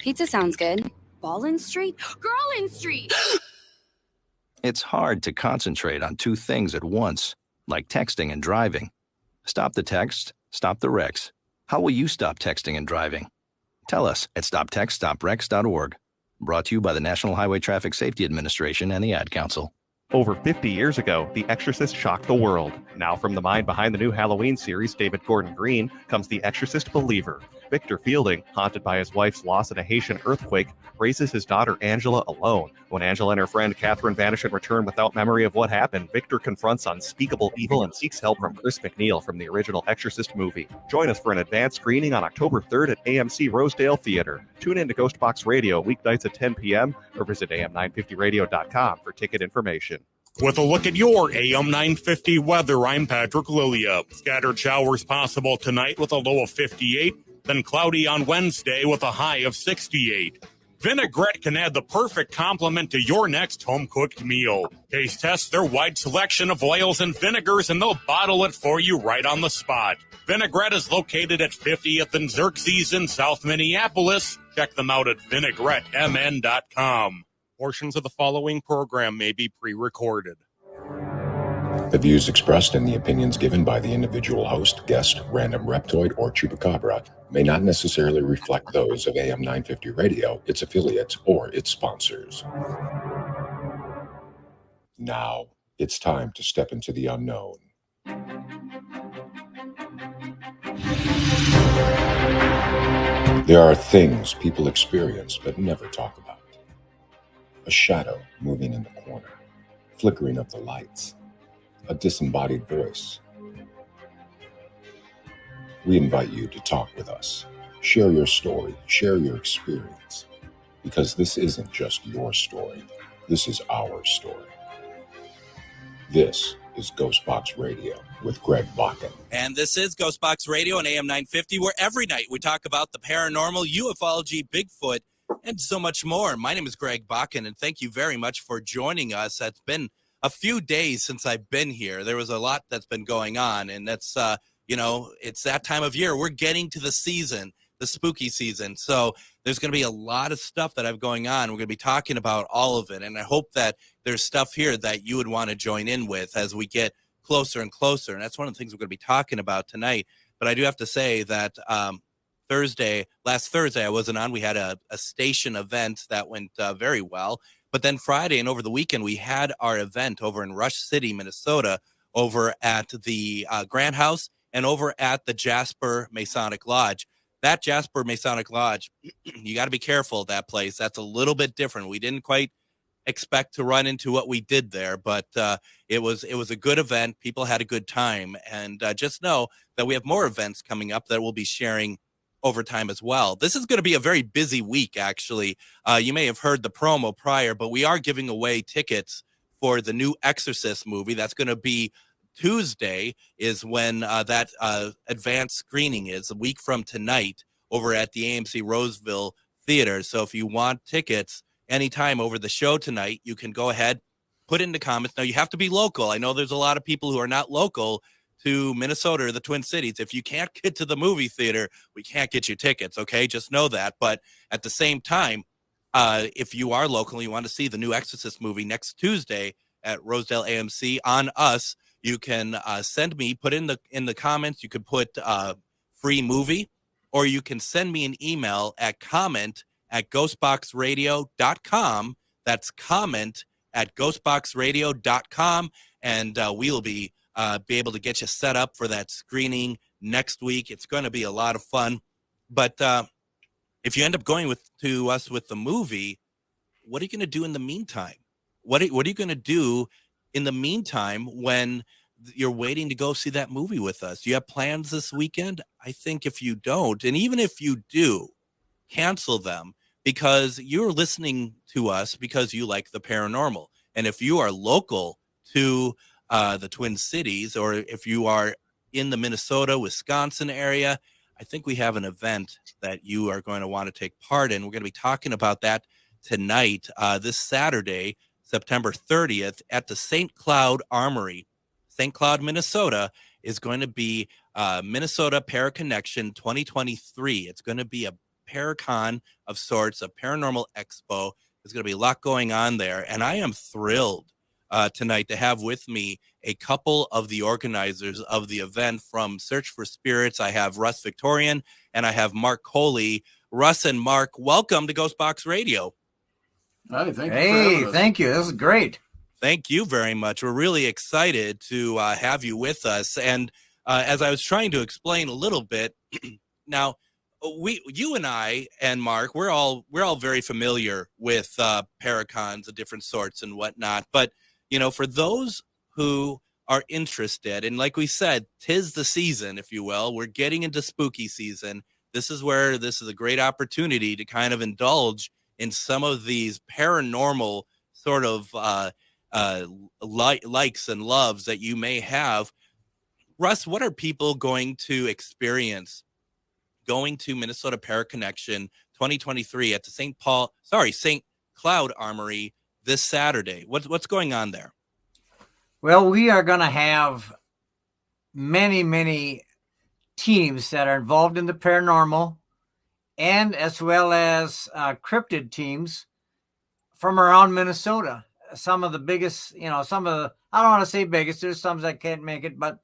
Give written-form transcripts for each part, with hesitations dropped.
Pizza sounds good. Ballin Street? Girlin Street! It's hard to concentrate on two things at once, like texting and driving. Stop the text, stop the wrecks. How will you stop texting and driving? Tell us at stoptextstoprex.org. Brought to you by the National Highway Traffic Safety Administration and the Ad Council. Over 50 years ago, The Exorcist shocked the world. Now from the mind behind the new Halloween series, David Gordon Green, comes the Exorcist believer. Victor Fielding, haunted by his wife's loss in a Haitian earthquake, raises his daughter Angela alone. When Angela and her friend Catherine vanish and return without memory of what happened, Victor confronts unspeakable evil and seeks help from Chris McNeil from the original Exorcist movie. Join us for an advanced screening on October 3rd at AMC Rosedale Theater. Tune in to Ghostbox Radio weeknights at 10 p.m. or visit am950radio.com for ticket information. With a look at your AM 950 weather, I'm Patrick Lilia. Scattered showers possible tonight with a low of 58, then cloudy on Wednesday with a high of 68. Vinaigrette can add the perfect complement to your next home-cooked meal. Taste test their wide selection of oils and vinegars, and they'll bottle it for you right on the spot. Vinaigrette is located at 50th and Xerxes in South Minneapolis. Check them out at vinaigrettemn.com. Portions of the following program may be pre-recorded. The views expressed and the opinions given by the individual host, guest, random reptoid, or chupacabra may not necessarily reflect those of AM 950 Radio, its affiliates, or its sponsors. Now, it's time to step into the unknown. There are things people experience but never talk about. A shadow moving in the corner, flickering of the lights, a disembodied voice. We invite you to talk with us. Share your story, share your experience, because this isn't just your story. This is our story. This is Ghostbox Radio with Greg Bakken. And this is Ghostbox Radio on AM 950, where every night we talk about the paranormal, ufology, Bigfoot, and so much more. My name is Greg Bakken, and thank you very much for joining us. It's been a few days since I've been here. There was a lot that's been going on, and that's, it's that time of year. We're getting to the season, the spooky season. So there's going to be a lot of stuff that I've going on. We're going to be talking about all of it, and I hope that there's stuff here that you would want to join in with as we get closer and closer, and that's one of the things we're going to be talking about tonight. But I do have to say that last Thursday I wasn't on. We had a station event that went very well. But then Friday and over the weekend, we had our event over in Rush City, Minnesota, over at the Grant House and over at the Jasper Masonic Lodge. That Jasper Masonic Lodge, you got to be careful of that place. That's a little bit different. We didn't quite expect to run into what we did there, but it was a good event. People had a good time. And just know that we have more events coming up that we'll be sharing over time as well. This is going to be a very busy week, actually. You may have heard the promo prior, but we are giving away tickets for the new Exorcist movie. That's going to be Tuesday is when that advanced screening is, a week from tonight, over at the AMC Roseville Theater. So if you want tickets anytime over the show tonight, you can go ahead, put in the comments. Now, you have to be local. I know there's a lot of people who are not local to Minnesota or the Twin Cities. If you can't get to the movie theater, we can't get you tickets, okay? Just know that. But at the same time, if you are local and you want to see the new Exorcist movie next Tuesday at Rosedale AMC on us, you can send me, put in the comments, you could put free movie, or you can send me an email at comment@ghostboxradio.com. That's comment@ghostboxradio.com, and we will be able to get you set up for that screening next week. It's going to be a lot of fun. But if you end up going to us with the movie, what are you going to do in the meantime? What are you going to do in the meantime when you're waiting to go see that movie with us? Do you have plans this weekend? I think if you don't, and even if you do, cancel them, because you're listening to us because you like the paranormal. And if you are local to the Twin Cities, or if you are in the Minnesota, Wisconsin area, I think we have an event that you are going to want to take part in. We're going to be talking about that tonight, this Saturday, September 30th, at the St. Cloud Armory. St. Cloud, Minnesota is going to be Minnesota Paraconnection 2023. It's going to be a Paracon of sorts, a paranormal expo. There's going to be a lot going on there. And I am thrilled tonight to have with me a couple of the organizers of the event from Search for Spirits. I have Russ Victorian and I have Mark Coley. Russ and Mark, welcome to Ghostbox Radio. Hi, thank you for having us. Thank you. This is great. Thank you very much. We're really excited to have you with us. And as I was trying to explain a little bit, now you and I and Mark, we're all very familiar with Paracons of different sorts and whatnot. But for those who are interested, and like we said, 'tis the season, if you will. We're getting into spooky season. This is a great opportunity to kind of indulge in some of these paranormal sort of likes and loves that you may have. Russ, what are people going to experience going to Minnesota Paraconnection 2023 at the St. Cloud Armory this Saturday? What's going on there? Well, we are going to have many, many teams that are involved in the paranormal, and as well as cryptid teams from around Minnesota. Some of the biggest, I don't want to say biggest, there's some that can't make it, but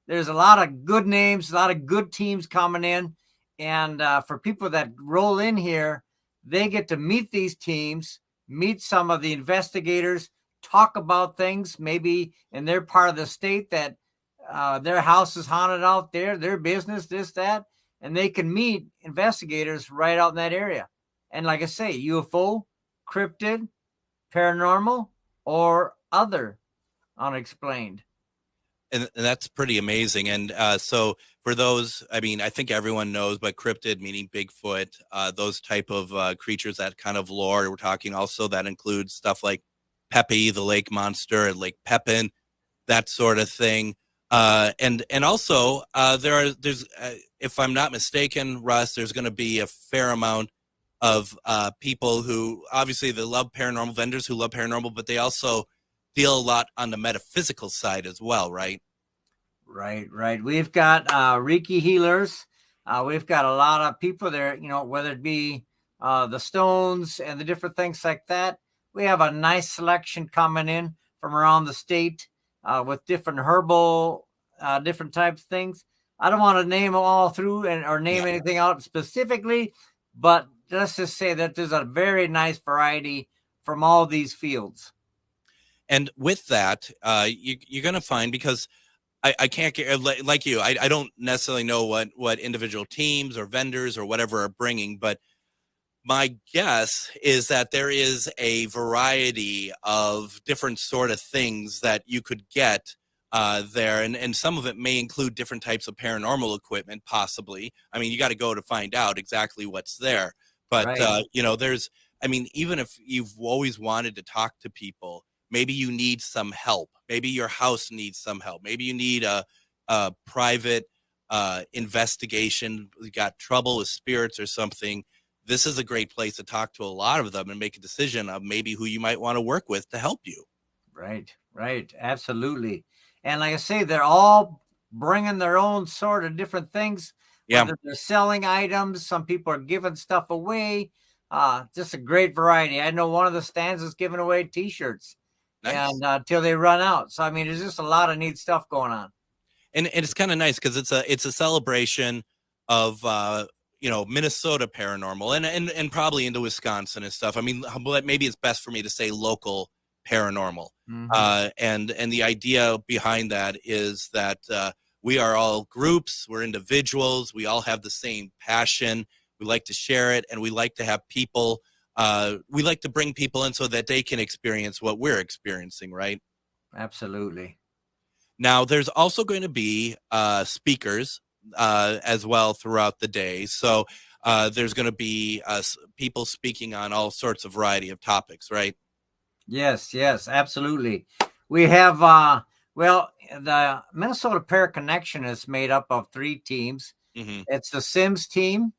there's a lot of good names, a lot of good teams coming in. And for people that roll in here, they get to meet these teams, meet some of the investigators, talk about things, maybe in their part of the state that their house is haunted out there, their business, this, that, and they can meet investigators right out in that area. And like I say, UFO, cryptid, paranormal, or other unexplained. And that's pretty amazing. And so for those, I think everyone knows, but cryptid meaning Bigfoot, those type of creatures, that kind of lore. We're talking also that includes stuff like Pepe, the lake monster, and Lake Pepin, that sort of thing. And also there's if I'm not mistaken, Russ, there's going to be a fair amount of people who obviously they love paranormal, vendors who love paranormal, but they also deal a lot on the metaphysical side as well, right? Right. We've got Reiki healers. We've got a lot of people there, whether it be the stones and the different things like that. We have a nice selection coming in from around the state with different herbal, different types of things. I don't want to name them all through or name anything out specifically, but let's just say that there's a very nice variety from all these fields. And with that, you're going to find, because I can't get, like you, I don't necessarily know what individual teams or vendors or whatever are bringing, but my guess is that there is a variety of different sort of things that you could get there. And some of it may include different types of paranormal equipment, possibly. You got to go to find out exactly what's there. But, right. There's, even if you've always wanted to talk to people, maybe you need some help. Maybe your house needs some help. Maybe you need a private investigation. You got trouble with spirits or something. This is a great place to talk to a lot of them and make a decision of maybe who you might want to work with to help you. Right. Absolutely. And like I say, they're all bringing their own sort of different things. Yeah. Whether they're selling items, some people are giving stuff away. Just a great variety. I know one of the stands is giving away T-shirts. Nice. And till they run out. So there's just a lot of neat stuff going on. And it's kind of nice because it's a celebration of Minnesota paranormal and probably into Wisconsin and stuff. Maybe it's best for me to say local paranormal. Mm-hmm. And the idea behind that is that we are all groups, we're individuals, we all have the same passion. We like to share it, and we like to have people. We like to bring people in so that they can experience what we're experiencing, right? Absolutely. Now, there's also going to be speakers as well throughout the day. So there's going to be people speaking on all sorts of variety of topics, right? Yes, absolutely. We have, the Minnesota Paraconnection is made up of 3 teams. Mm-hmm. It's the Sims team,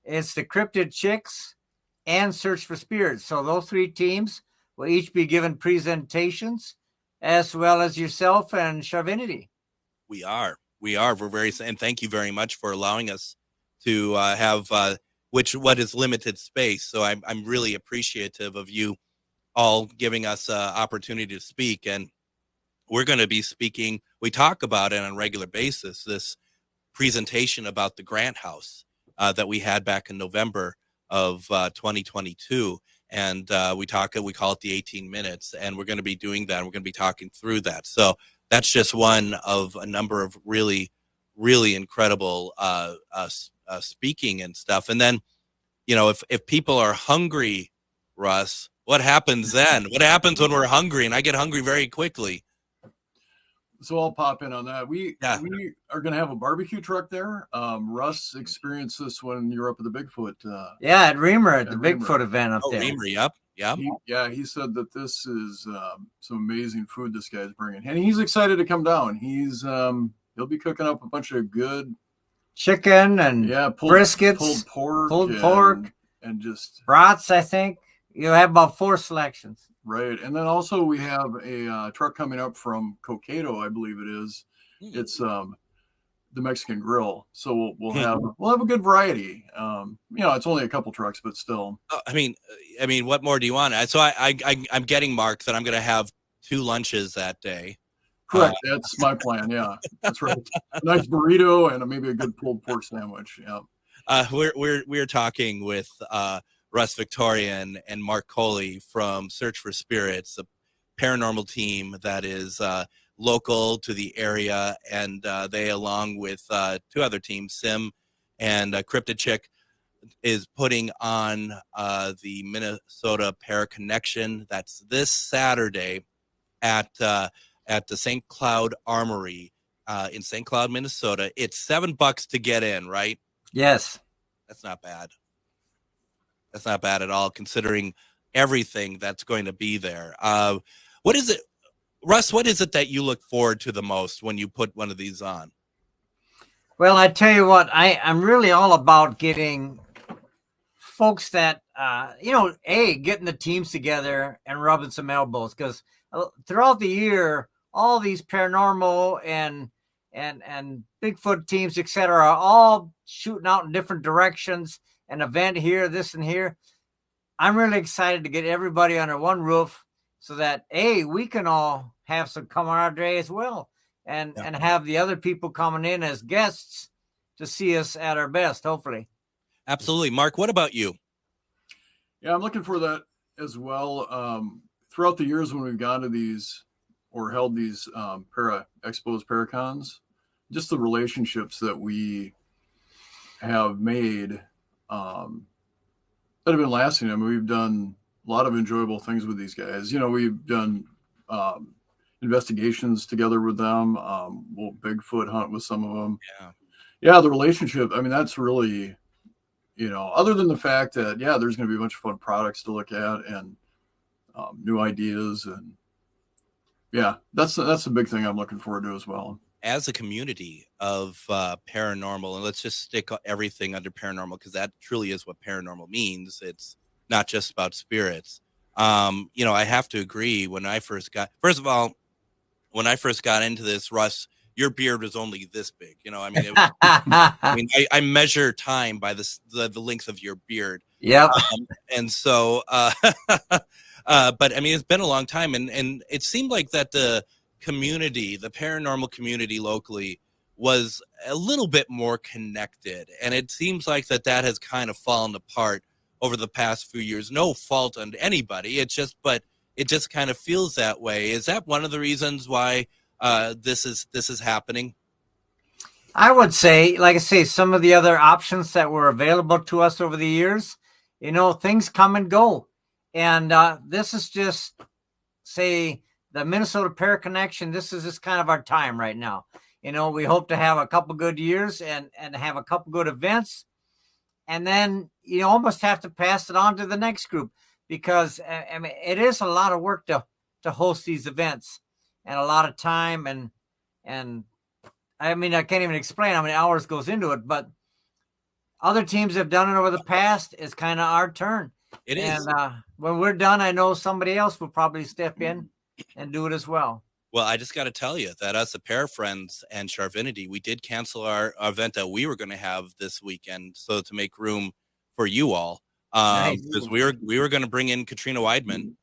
it's the Cryptid Chicks, and Search for Spirits. So those 3 teams will each be given presentations, as well as yourself and Charvinity. We're very, and thank you very much for allowing us to have what is limited space. So I'm really appreciative of you all giving us an opportunity to speak. And we're going to be speaking, we talk about it on a regular basis, this presentation about the Grant House that we had back in November of 2022. And we call it the 18 minutes, and we're going to be doing that. We're going to be talking through that. So that's just one of a number of really, really incredible speaking and stuff. And then, if people are hungry, Russ, what happens then? What happens when we're hungry? And I get hungry very quickly. So I'll pop in on that. We are going to have a barbecue truck there. Russ experienced this when you were up at the Bigfoot. At Reamer, at the Reamer. Bigfoot event up there. Reamer, yep. He said that this is some amazing food this guy's bringing, and he's excited to come down. He'll be cooking up a bunch of good chicken and briskets, pulled pork, and just brats. I think you have about 4 selections. Right. And then also we have a truck coming up from Coqueto, I believe it is. It's the Mexican Grill. So we'll have a good variety. It's only a couple trucks, but still. I mean, what more do you want? So I'm getting Mark that I'm going to have 2 lunches that day. Correct. That's my plan. Yeah, that's right. A nice burrito and maybe a good pulled pork sandwich. Yeah. We're talking with Russ Victorian and Mark Coley from Search for Spirits, a paranormal team that is local to the area, and they, along with 2 other teams, Sim and Cryptid Chick, is putting on the Minnesota Para Connection. That's this Saturday at the St. Cloud Armory in St. Cloud, Minnesota. It's $7 to get in, right? Yes. That's not bad. That's not bad at all, considering everything that's going to be there. What is it, Russ? What is it that you look forward to the most when you put one of these on? Well, I tell you what, I'm really all about getting folks that, getting the teams together and rubbing some elbows, because throughout the year, all these paranormal and Bigfoot teams, et cetera, are all shooting out in different directions. An event here, this and here. I'm really excited to get everybody under one roof so that we can all have some camaraderie as well, and have the other people coming in as guests to see us at our best, hopefully. Absolutely. Mark, what about you? Yeah, I'm looking for that as well. Throughout the years when we've gone to these or held these para expos, paracons, just the relationships that we have made that have been lasting. I mean, we've done a lot of enjoyable things with these guys. We've done investigations together with them. We'll Bigfoot hunt with some of them. Yeah, the relationship. I mean, that's really, other than the fact that, there's going to be a bunch of fun products to look at and new ideas. And that's the big thing I'm looking forward to as well. As a community of paranormal, and let's just stick everything under paranormal, because that truly is what paranormal means. It's not just about spirits. I have to agree. When I first got into this, Russ, your beard was only this big. I measure time by the length of your beard. Yeah. And so, but I mean, it's been a long time, and it seemed like that the paranormal community locally was a little bit more connected. And it seems like that has kind of fallen apart over the past few years. No fault on anybody. It just kind of feels that way. Is that one of the reasons why this is happening? I would say, like I say, some of the other options that were available to us over the years, things come and go. And this is just, say, the Minnesota Para Connection. This is just kind of our time right now. We hope to have a couple good years and have a couple good events. And then you almost have to pass it on to the next group, because I mean, it is a lot of work to host these events, and a lot of time. And I mean, I can't even explain how many hours goes into it, but other teams have done it over the past. It's kind of our turn. It is. And when we're done, I know somebody else will probably step in and do it as well. Well, I just got to tell you that us, the Para Friends and Charvinity, we did cancel our event that we were going to have this weekend, so to make room for you all. Because we were going to bring in Katrina Weidman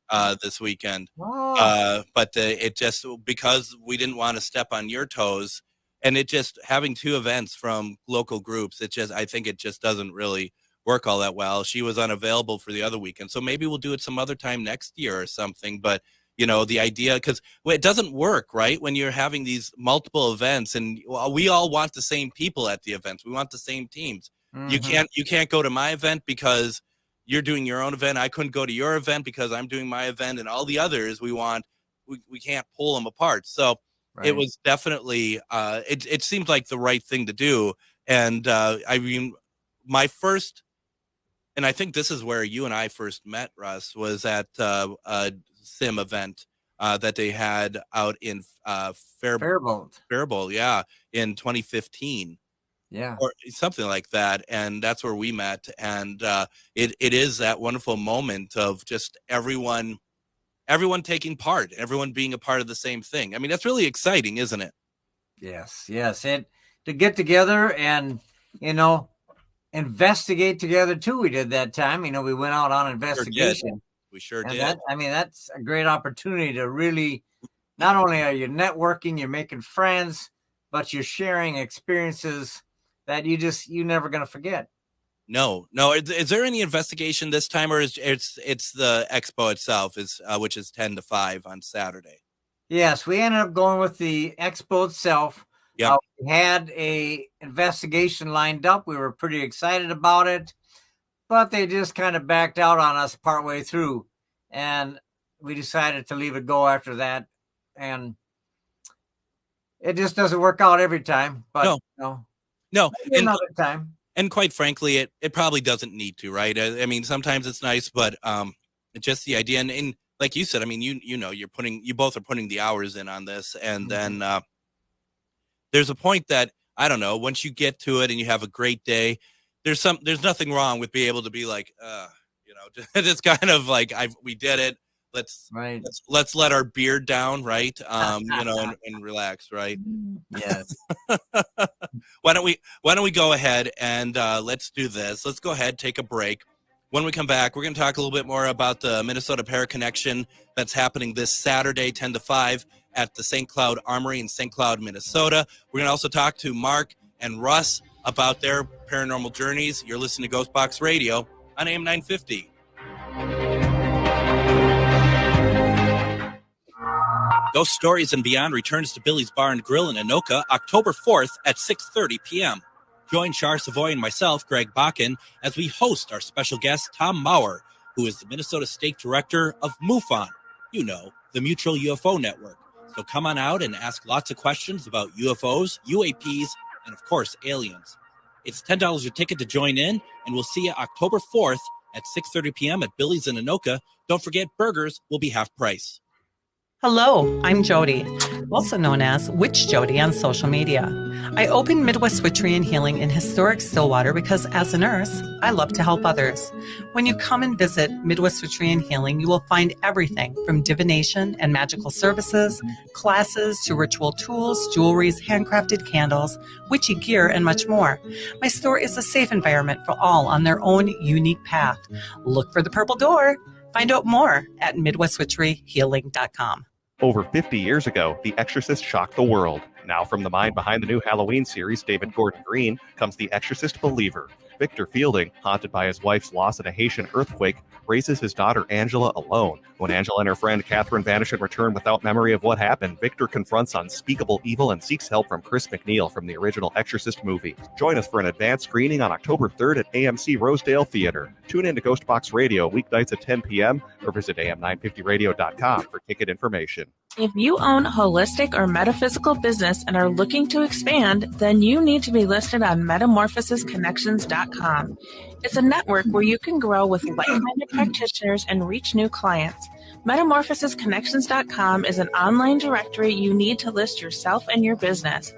this weekend, but it just, because we didn't want to step on your toes, and it just, having two events from local groups, I think it just doesn't really work all that well. She was unavailable for the other weekend, so maybe we'll do it some other time next year or something. But the idea, because it doesn't work, right, when you're having these multiple events, and we all want the same people at the events. We want the same teams. Mm-hmm. You can't go to my event because you're doing your own event. I couldn't go to your event because I'm doing my event, and all the others we can't pull them apart. So It was definitely, it seemed like the right thing to do. And I mean, my first, and I think this is where you and I first met, Russ, was at a sim event that they had out in Faribault, in 2015. Yeah, or something like that, and that's where we met. And it is that wonderful moment of just everyone taking part, everyone being a part of the same thing. I mean, that's really exciting, isn't it? Yes. And to get together and investigate together too. We did that time. We went out on investigation. We sure did. That's a great opportunity to really, not only are you networking, you're making friends, but you're sharing experiences that you're never going to forget. No. Is there any investigation this time, or it's the expo itself, which is 10 to 5 on Saturday? Yes, we ended up going with the expo itself. Yep. We had a investigation lined up. We were pretty excited about it, but they just kind of backed out on us partway through, and we decided to leave it go after that. And it just doesn't work out every time. But no, another time. And quite frankly, it probably doesn't need to, right? I mean, sometimes it's nice, but just the idea, and like you said, I mean, you both are putting the hours in on this, and then there's a point that, I don't know, once you get to it and you have a great day, there's nothing wrong with being able to be like, it's kind of like we did it. Let's let our beard down, right? And relax, right? Yes. Why don't we go ahead and let's do this. Let's go ahead, take a break. When we come back, we're going to talk a little bit more about the Minnesota Para Connection that's happening this Saturday, 10 to 5 at the St. Cloud Armory in St. Cloud, Minnesota. We're going to also talk to Mark and Russ about their paranormal journeys. You're listening to Ghostbox Radio on AM 950. Ghost Stories and Beyond returns to Billy's Bar and Grill in Anoka October 4th at 6:30 p.m. Join Char Savoy and myself, Greg Bakken, as we host our special guest, Tom Maurer, who is the Minnesota State Director of MUFON, the Mutual UFO Network. So come on out and ask lots of questions about UFOs, UAPs, and of course, aliens. It's $10 a ticket to join in, and we'll see you October 4th at 6:30 p.m. at Billy's in Anoka. Don't forget, burgers will be half price. Hello, I'm Jody, also known as Witch Jody on social media. I opened Midwest Witchery and Healing in historic Stillwater because as a nurse, I love to help others. When you come and visit Midwest Witchery and Healing, you will find everything from divination and magical services, classes to ritual tools, jewelries, handcrafted candles, witchy gear, and much more. My store is a safe environment for all on their own unique path. Look for the purple door. Find out more at MidwestWitcheryHealing.com. Over 50 years ago, The Exorcist shocked the world. Now from the mind behind the new Halloween series, David Gordon Green, comes the Exorcist believer. Victor Fielding, haunted by his wife's loss in a Haitian earthquake, raises his daughter Angela alone. When Angela and her friend Catherine vanish and return without memory of what happened, Victor confronts unspeakable evil and seeks help from Chris McNeil from the original Exorcist movie. Join us for an advanced screening on October 3rd at AMC Rosedale Theater. Tune in to Ghostbox Radio weeknights at 10 p.m. or visit am950radio.com for ticket information. If you own a holistic or metaphysical business and are looking to expand, then you need to be listed on metamorphosisconnections.com. It's a network where you can grow with like-minded practitioners and reach new clients. Metamorphosisconnections.com is an online directory you need to list yourself and your business.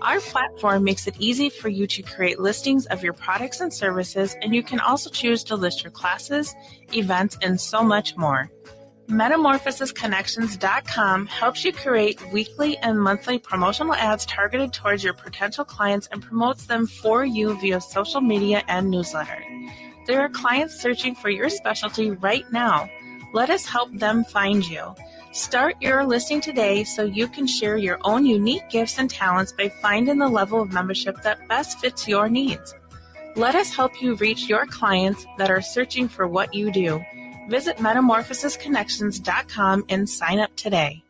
Our platform makes it easy for you to create listings of your products and services, and you can also choose to list your classes, events, and so much more. Metamorphosisconnections.com helps you create weekly and monthly promotional ads targeted towards your potential clients and promotes them for you via social media and newsletter. There are clients searching for your specialty right now. Let us help them find you. Start your listing today so you can share your own unique gifts and talents by finding the level of membership that best fits your needs. Let us help you reach your clients that are searching for what you do. Visit metamorphosisconnections.com and sign up today.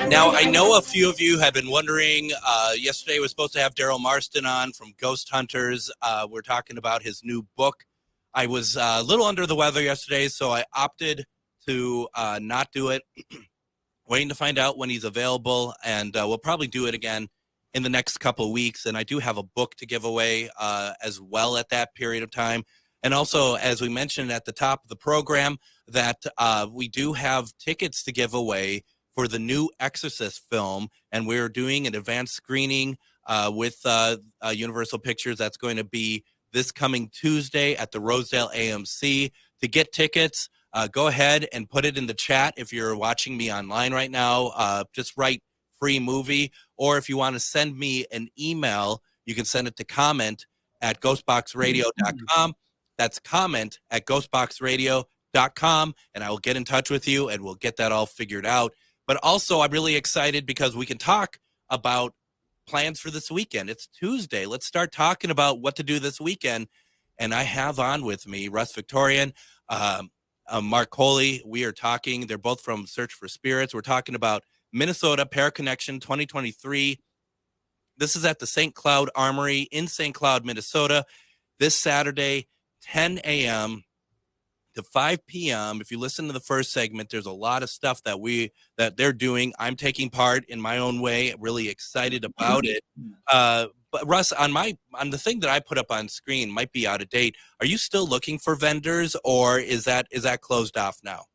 Now, I know a few of you have been wondering, yesterday we were supposed to have Daryl Marston on from Ghost Hunters. We're talking about his new book. I was a little under the weather yesterday, so I opted to not do it. Waiting to find out when he's available, and we'll probably do it again in the next couple of weeks. And I do have a book to give away as well at that period of time. And also, as we mentioned at the top of the program, that we do have tickets to give away for the new Exorcist film, and we're doing an advanced screening with Universal Pictures. That's going to be this coming Tuesday at the Rosedale AMC. To get tickets, go ahead and put it in the chat if you're watching me online right now. Just write free movie, or if you want to send me an email, you can send it to comment@ghostboxradio.com. That's comment@ghostboxradio.com, and I will get in touch with you, and we'll get that all figured out. But also, I'm really excited because we can talk about plans for this weekend. It's Tuesday. Let's start talking about what to do this weekend. And I have on with me Russ Victorian, Mark Coley. We are talking. They're both from Search for Spirits. We're talking about Minnesota Paraconnection 2023. This is at the St. Cloud Armory in St. Cloud, Minnesota, this Saturday, 10 a.m. to 5 p.m. If you listen to the first segment, there's a lot of stuff that they're doing. I'm taking part in my own way. Really excited about it. But Russ, on the thing that I put up on screen might be out of date. Are you still looking for vendors, or is that closed off now?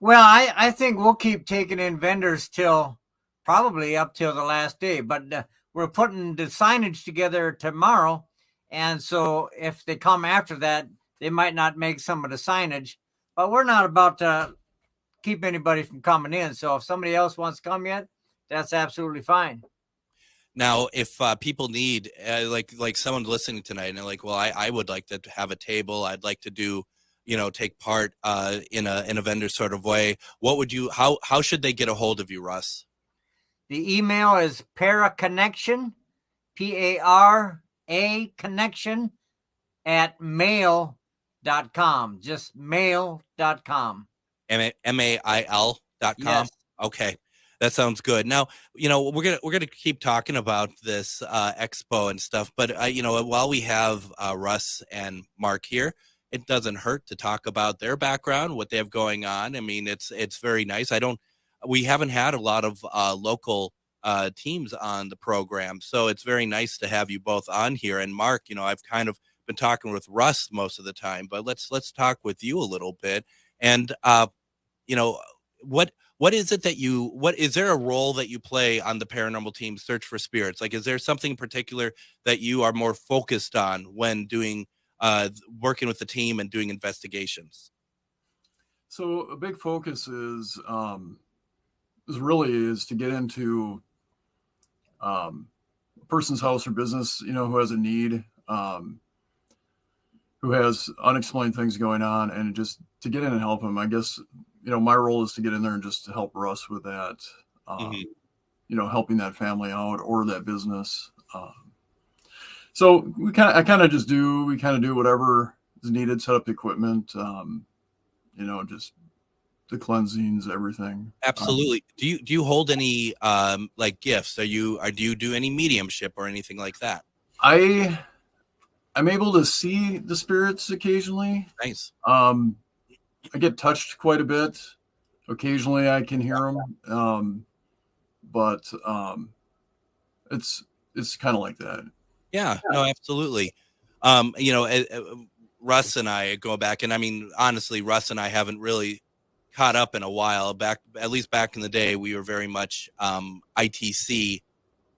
Well, I think we'll keep taking in vendors till probably up till the last day. But we're putting the signage together tomorrow, and so if they come after that, they might not make some of the signage, but we're not about to keep anybody from coming in. So if somebody else wants to come yet, that's absolutely fine. Now, if people need, like someone listening tonight, and they're like, well, I would like to have a table. I'd like to do, take part in a vendor sort of way. What would you, how should they get a hold of you, Russ? The email is paraconnection, P-A-R-A connection @mail.com, just mail.com. mail.com. Yes. Okay, that sounds good. Now, we're gonna keep talking about this expo and stuff, but while we have Russ and Mark here, it doesn't hurt to talk about their background, what they have going on. I mean, it's very nice. We haven't had a lot of local teams on the program, so it's very nice to have you both on here. And Mark, I've kind of been talking with Russ most of the time, but let's talk with you a little bit. And what is it that what is there a role that you play on the paranormal team Search for Spirits? Like, is there something in particular that you are more focused on when doing working with the team and doing investigations? So a big focus is to get into a person's house or business, who has a need, who has unexplained things going on, and just to get in and help them. I guess, my role is to get in there and just to help Russ with that, helping that family out or that business. So we kind of do whatever is needed, set up the equipment, just the cleansings, everything. Absolutely. Do you hold any like gifts? Do you do any mediumship or anything like that? I'm able to see the spirits occasionally. Nice. I get touched quite a bit. Occasionally I can hear them. But it's kind of like that. Yeah, no, absolutely. Russ and I go back, and I mean, honestly, Russ and I haven't really caught up in a while. At least back in the day, we were very much ITC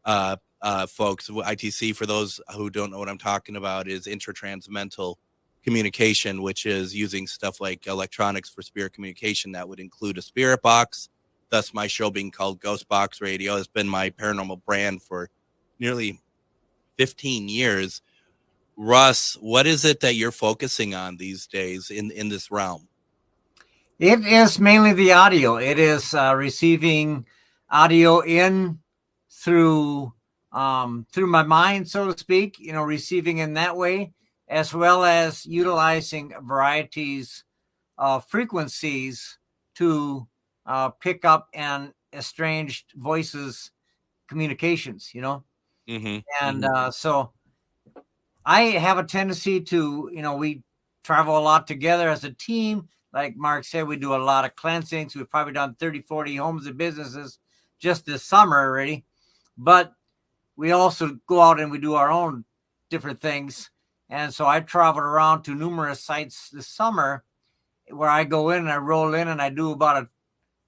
folks. ITC, for those who don't know what I'm talking about, is intertransmental communication, which is using stuff like electronics for spirit communication. That would include a spirit box. Thus, my show being called Ghostbox Radio has been my paranormal brand for nearly 15 years. Russ, what is it that you're focusing on these days in this realm? It is mainly the audio. It is receiving audio in through my mind, so to speak, receiving in that way, as well as utilizing varieties of frequencies to pick up and estranged voices communications, Mm-hmm. And so I have a tendency to, we travel a lot together as a team. Like Mark said, we do a lot of cleansings. We've probably done 30, 40 homes and businesses just this summer already. But we also go out and we do our own different things. And so I traveled around to numerous sites this summer where I go in and I roll in and I do about an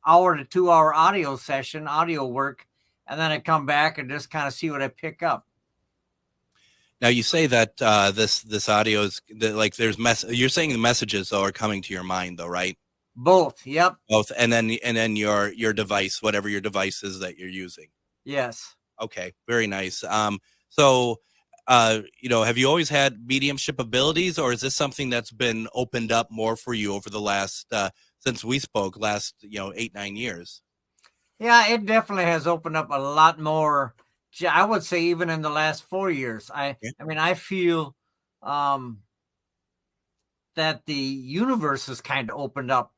hour to 2 hour audio session, audio work. And then I come back and just kind of see what I pick up. Now you say that this audio is like there's you're saying the messages though are coming to your mind though, right? Both. Yep. Both. And then your device, whatever your device is that you're using. Yes. Okay. Very nice. So, have you always had mediumship abilities, or is this something that's been opened up more for you over the last, since we spoke last, 8-9 years? Yeah, it definitely has opened up a lot more. I would say even in the last 4 years. I mean, I feel that the universe has kind of opened up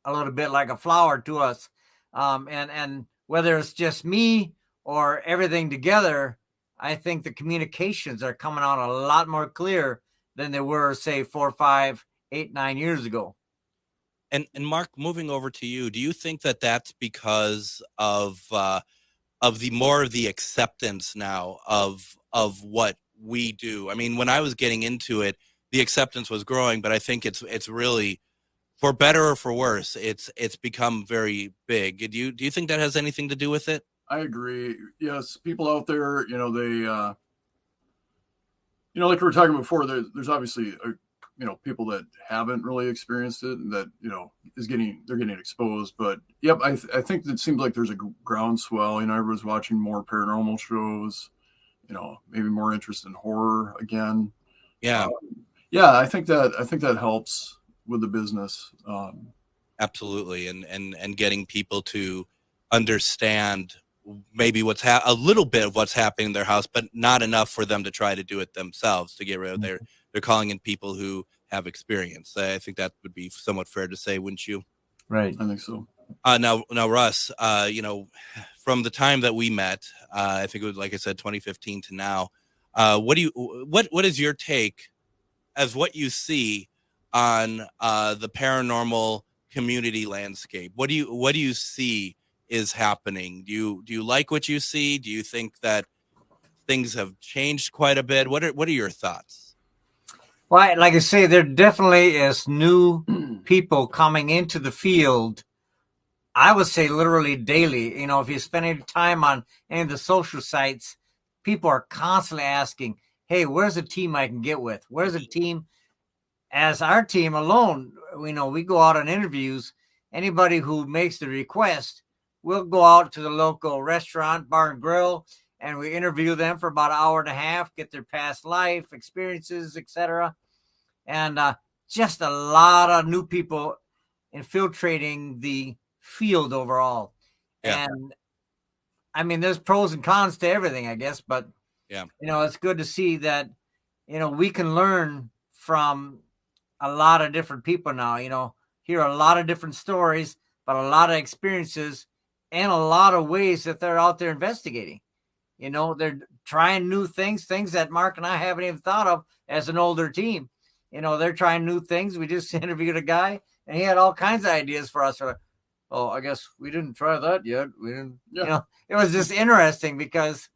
a little bit like a flower to us. And whether it's just me or everything together, I think the communications are coming out a lot more clear than they were, say, 4, 5, 8, 9 years ago. And Mark, moving over to you, do you think that that's because of the more of the acceptance now of what we do? I mean, when I was getting into it, the acceptance was growing, but I think it's really, for better or for worse, it's become very big. Do you think that has anything to do with it? I agree. Yes, people out there, they, like we were talking before, there's obviously, people that haven't really experienced it and that, they're getting exposed. But yep, I think it seems like there's a groundswell. Everyone's watching more paranormal shows, maybe more interest in horror again. Yeah. I think that helps with the business. Absolutely. And getting people to understand maybe a little bit of what's happening in their house, but not enough for them to try to do it themselves, to get rid of they're calling in people who have experience. I think that would be somewhat fair to say, wouldn't you? Right. I think so. Now Russ, from the time that we met, I think it was, like I said, 2015 to now, what is your take as what you see on the paranormal community landscape? What do you see is happening? Do you like what you see? Do you think that things have changed quite a bit? What are your thoughts? Well, like I say, there definitely is new people coming into the field. I would say literally daily. If you spend any time on any of the social sites, people are constantly asking, hey, where's a team I can get with? Where's a team? As our team alone, we go out on interviews. Anybody who makes the request, we'll go out to the local restaurant, bar and grill, and we interview them for about an hour and a half, get their past life experiences, etc. And just a lot of new people infiltrating the field overall. Yeah. And I mean, there's pros and cons to everything, I guess, but yeah, it's good to see that, we can learn from a lot of different people now, hear a lot of different stories, but a lot of experiences and a lot of ways that they're out there investigating. They're trying new things that Mark and I haven't even thought of as an older team. They're trying new things. We just interviewed a guy and he had all kinds of ideas for us. Oh, I guess we didn't try that yet. We didn't, it was just interesting because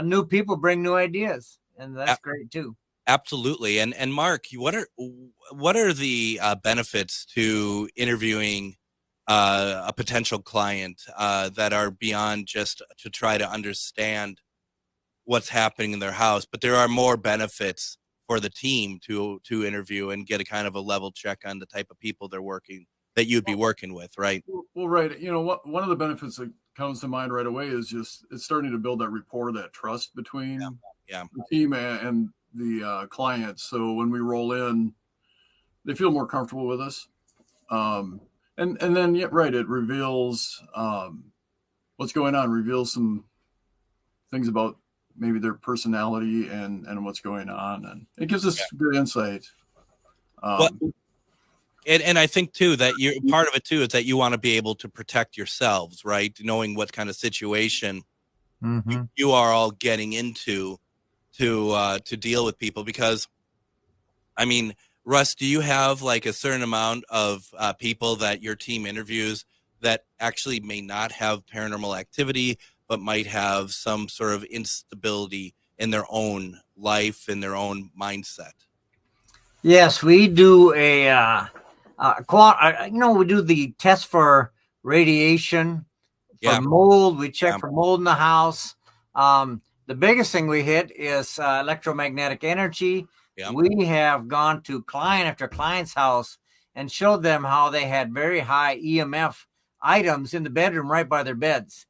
new people bring new ideas, and that's great too. Absolutely. And Mark, what are the benefits to interviewing a potential client that are beyond just to try to understand what's happening in their house, but there are more benefits for the team to interview and get a kind of a level check on the type of people that you'd be working with, right? Well, right. One of the benefits that comes to mind right away is just it's starting to build that rapport, that trust between the team and the clients. So when we roll in, they feel more comfortable with us. And then, yeah, right, it reveals what's going on, reveals some things about maybe their personality and what's going on. And it gives us good insight. And I think too that you're part of it too is that you want to be able to protect yourselves, right? Knowing what kind of situation you are all getting into to deal with people. Because, I mean, Russ, do you have like a certain amount of people that your team interviews that actually may not have paranormal activity, but might have some sort of instability in their own life, in their own mindset? Yes, we do we do the test for radiation, for mold. We check for mold in the house. The biggest thing we hit is electromagnetic energy. We have gone to client after client's house and showed them how they had very high EMF items in the bedroom right by their beds.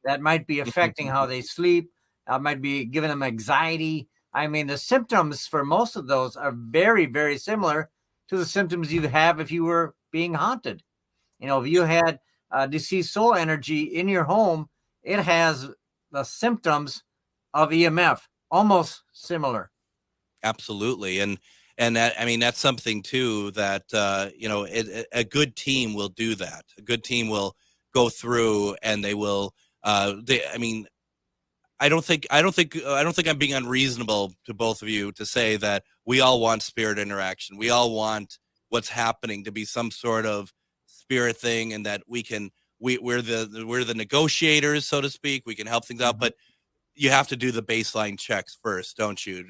That might be affecting how they sleep. Might be giving them anxiety. I mean, the symptoms for most of those are very, very similar to the symptoms you have if you were being haunted. You know, if you had deceased soul energy in your home, it has the symptoms of EMF, almost similar. Absolutely. And that, I mean, that's something too that, a good team will do that. A good team will go through and they will, I don't think I'm being unreasonable to both of you to say that we all want spirit interaction. We all want what's happening to be some sort of spirit thing, and that we're the negotiators, so to speak. We can help things out, but you have to do the baseline checks first, don't you,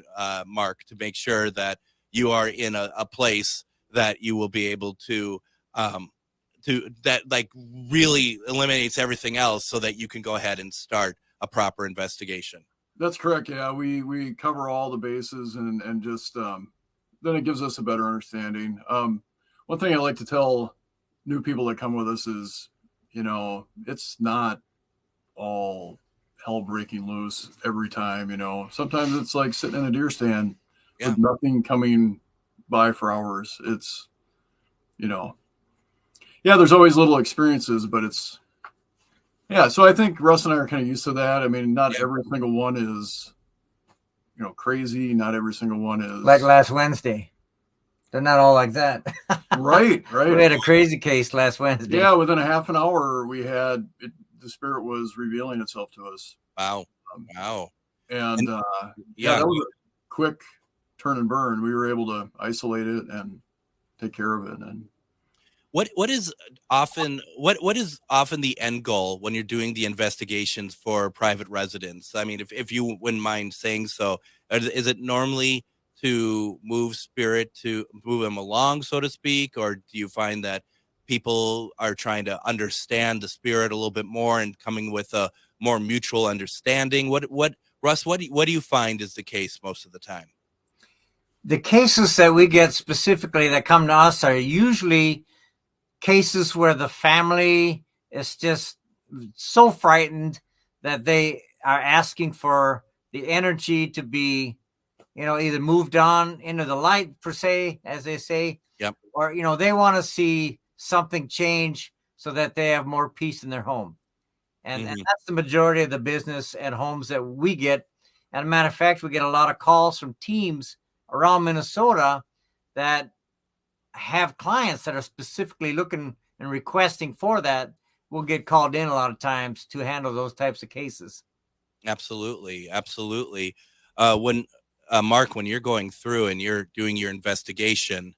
Mark, to make sure that you are in a place that you will be able to that like really eliminates everything else, so that you can go ahead and start a proper investigation. That's correct. Yeah, we cover all the bases and just then it gives us a better understanding. One thing I like to tell new people that come with us is, it's not all hell breaking loose every time. Sometimes it's like sitting in a deer stand with nothing coming by for hours. It's, there's always little experiences, but it's, so I think Russ and I are kind of used to that. I mean, not every single one is, crazy. Not every single one is like last Wednesday. They're not all like that. Right. We had a crazy case last Wednesday. Yeah, within a half an hour, the spirit was revealing itself to us. Wow. And that was a quick turn and burn. We were able to isolate it and take care of it. And what is often the end goal when you're doing the investigations for private residents? I mean, if you wouldn't mind saying so, is it normally to move spirit, to move them along, so to speak, or do you find that people are trying to understand the spirit a little bit more and coming with a more mutual understanding? Russ, what do you find is the case most of the time? The cases that we get specifically that come to us are usually cases where the family is just so frightened that they are asking for the energy to be, either moved on into the light, per se, as they say, or, they want to see something change so that they have more peace in their home. And that's the majority of the business at homes that we get. And a matter of fact, we get a lot of calls from teams around Minnesota that have clients that are specifically looking and requesting for that. We'll get called in a lot of times to handle those types of cases. Absolutely. When Mark, when you're going through and you're doing your investigation,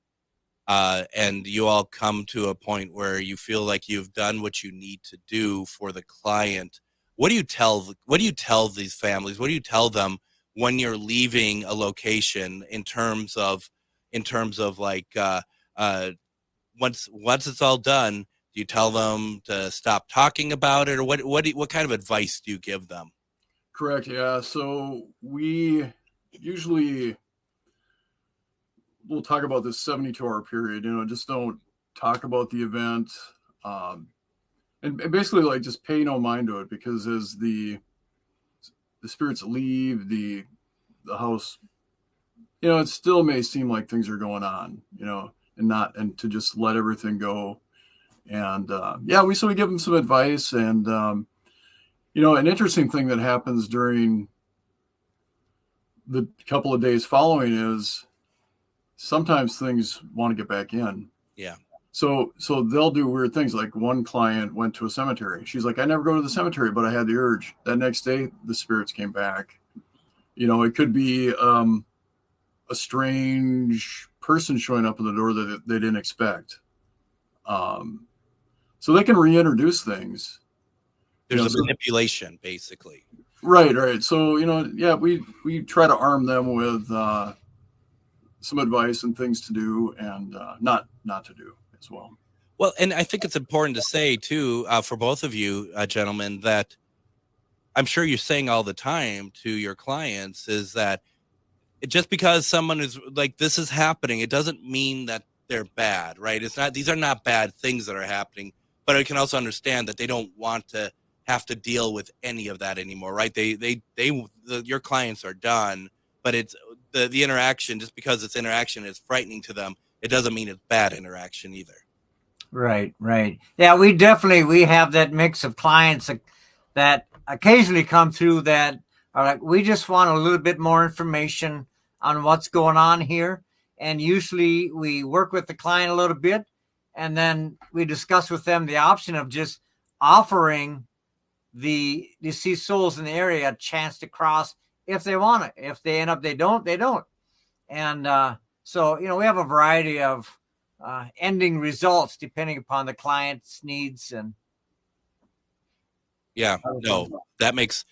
and you all come to a point where you feel like you've done what you need to do for the client, what do you tell these families? What do you tell them when you're leaving a location in terms of like once it's all done, do you tell them to stop talking about it, or what kind of advice do you give them? Correct. Yeah. So we usually we'll talk about this 72-hour period, just don't talk about the event. And basically like just pay no mind to it, because as the spirits leave, the the house, it still may seem like things are going on, and to just let everything go. And we give them some advice. And an interesting thing that happens during the couple of days following is sometimes things want to get back in. Yeah. So they'll do weird things. Like one client went to a cemetery. She's like, I never go to the cemetery, but I had the urge. That next day, the spirits came back. It could be a strange person showing up at the door that they didn't expect. So they can reintroduce things. There's a manipulation, basically. Right. So, we try to arm them with some advice and things to do and not to do as well. Well, and I think it's important to say, too, for both of you, gentlemen, that I'm sure you're saying all the time to your clients is that just because someone is like, this is happening, it doesn't mean that they're bad, right? These are not bad things that are happening, but I can also understand that they don't want to have to deal with any of that anymore, right? Your clients are done, but it's the interaction, just because it's interaction is frightening to them, it doesn't mean it's bad interaction either. Right. Yeah, we have that mix of clients that occasionally come through that are like, we just want a little bit more information on what's going on here. And usually we work with the client a little bit, and then we discuss with them the option of just offering the deceased souls in the area a chance to cross if they want it. If they end up, they don't. And so, we have a variety of ending results depending upon the client's needs. And yeah, no, that makes